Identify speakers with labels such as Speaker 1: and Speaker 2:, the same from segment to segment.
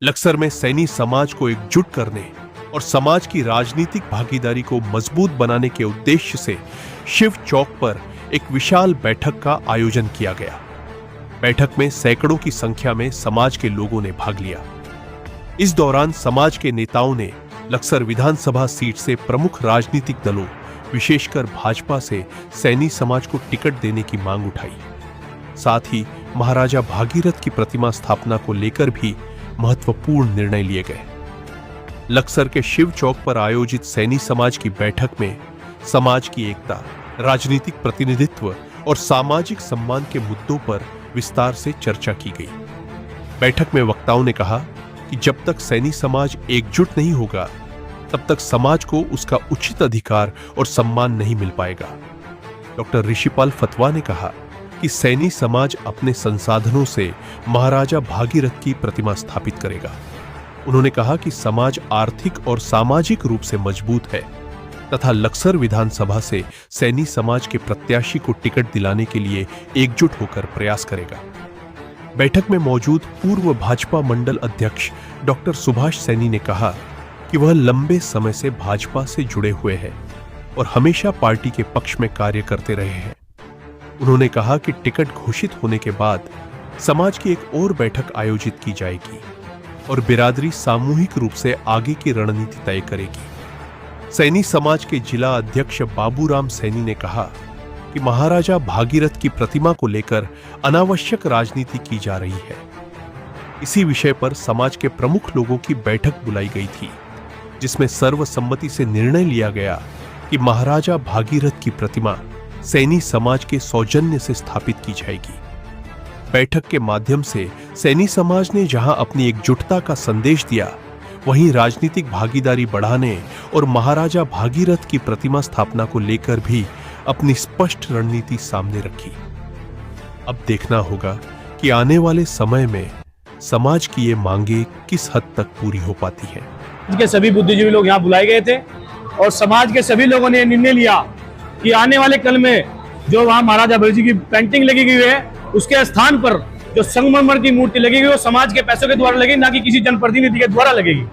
Speaker 1: लक्सर में सैनी समाज को एकजुट करने और समाज की राजनीतिक भागीदारी को मजबूत बनाने के उद्देश्य से शिव चौक पर एक विशाल बैठक का आयोजन किया गया। बैठक में सैकड़ों की संख्या में समाज के लोगों ने भाग लिया। इस दौरान समाज के नेताओं ने लक्सर विधानसभा सीट से प्रमुख राजनीतिक दलों, विशेषकर भाजपा से सैनी समाज को टिकट देने की मांग उठाई। साथ ही महाराजा भागीरथ की प्रतिमा स्थापना को लेकर भी महत्वपूर्ण निर्णय लिए गए। लक्सर के शिव चौक पर आयोजित सैनी समाज की बैठक में समाज की एकता, राजनीतिक प्रतिनिधित्व और सामाजिक सम्मान के मुद्दों पर विस्तार से चर्चा की गई। बैठक में वक्ताओं ने कहा कि जब तक सैनी समाज एकजुट नहीं होगा, तब तक समाज को उसका उचित अधिकार और सम्मान नहीं मिल पाएगा। डॉक्टर ऋषिपाल फतवा ने कहा कि सैनी समाज अपने संसाधनों से महाराजा भागीरथ की प्रतिमा स्थापित करेगा। उन्होंने कहा कि समाज आर्थिक और सामाजिक रूप से मजबूत है तथा लक्सर विधानसभा से सैनी समाज के प्रत्याशी को टिकट दिलाने के लिए एकजुट होकर प्रयास करेगा। बैठक में मौजूद पूर्व भाजपा मंडल अध्यक्ष डॉक्टर सुभाष सैनी ने कहा कि वह लंबे समय से भाजपा से जुड़े हुए हैं और हमेशा पार्टी के पक्ष में कार्य करते रहे हैं। उन्होंने कहा कि टिकट घोषित होने के बाद समाज की एक और बैठक आयोजित की जाएगी और बिरादरी सामूहिक रूप से आगे की रणनीति तय करेगी। सैनी समाज के जिला अध्यक्ष बाबूराम सैनी ने कहा कि महाराजा भागीरथ की प्रतिमा को लेकर अनावश्यक राजनीति की जा रही है। इसी विषय पर समाज के प्रमुख लोगों की बैठक बुलाई गई थी, जिसमें सर्वसम्मति से निर्णय लिया गया कि महाराजा भागीरथ की प्रतिमा सैनी समाज के सौजन्य से स्थापित की जाएगी। बैठक के माध्यम से सैनी समाज ने जहां अपनी एकजुटता का संदेश दिया, वहीं राजनीतिक भागीदारी बढ़ाने और महाराजा भागीरथ की प्रतिमा स्थापना को लेकर भी अपनी स्पष्ट रणनीति सामने रखी। अब देखना होगा कि आने वाले समय में समाज की ये मांगे किस हद तक पूरी हो पाती हैं।
Speaker 2: के सभी बुद्धिजीवी लोग यहाँ बुलाए गए थे और समाज के सभी लोगों ने निर्णय लिया कि आने वाले कल में जो वहाँ महाराजा भागीरथ जी की पेंटिंग लगी गई है, उसके स्थान पर जो संगमरमर की मूर्ति लगेगी वो समाज के पैसों के द्वारा लगेगी, ना कि किसी जनप्रतिनिधि के द्वारा लगेगी।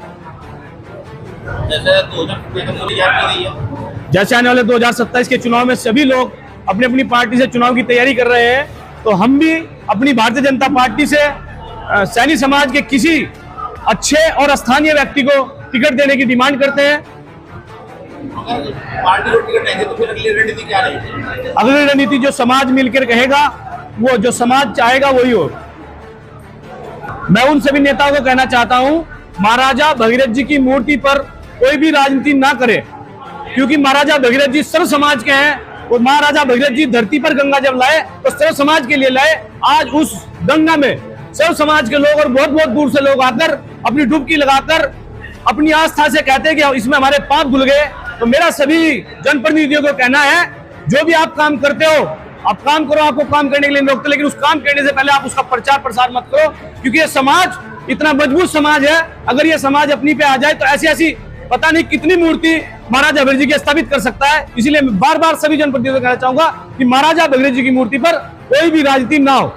Speaker 2: जैसे आने वाले 2027 के चुनाव में सभी लोग अपनी अपनी पार्टी से चुनाव की तैयारी कर रहे हैं, तो हम भी अपनी भारतीय जनता पार्टी से सैनी समाज के किसी अच्छे और स्थानीय व्यक्ति को टिकट देने की डिमांड करते हैं।
Speaker 3: पार्टी को टिकट नहीं दे तो फिर अगली रणनीति क्या रहेगी?
Speaker 2: अगली रणनीति जो समाज मिलकर कहेगा, वो जो समाज चाहेगा वही हो। मैं उन सभी नेताओं को कहना चाहता हूं, महाराजा भागीरथ जी की मूर्ति पर कोई भी राजनीति ना करे, क्योंकि महाराजा भागीरथ जी सर्व समाज के हैं और महाराजा भागीरथ जी धरती पर गंगा जब लाए तो सर्व समाज के लिए लाए। आज उस गंगा में सर्व समाज के लोग और बहुत बहुत दूर से लोग आकर अपनी डुबकी लगाकर अपनी आस्था से कहते हैं कि इसमें हमारे पाप धुल गए। तो मेरा सभी जनप्रतिनिधियों को कहना है, जो भी आप काम करते हो, आप काम करो, आपको काम करने के लिए रोकते, लेकिन उस काम करने से पहले आप उसका प्रचार प्रसार मत करो, क्योंकि ये समाज इतना मजबूत समाज है। अगर ये समाज अपनी पे आ जाए तो ऐसी ऐसी पता नहीं कितनी मूर्ति महाराजा भागीरथ जी की स्थापित कर सकता है। इसीलिए मैं बार बार सभी जनप्रतिनिधियों को कहना चाहूंगा कि महाराजा भागीरथ जी की मूर्ति पर कोई भी राजनीति ना हो।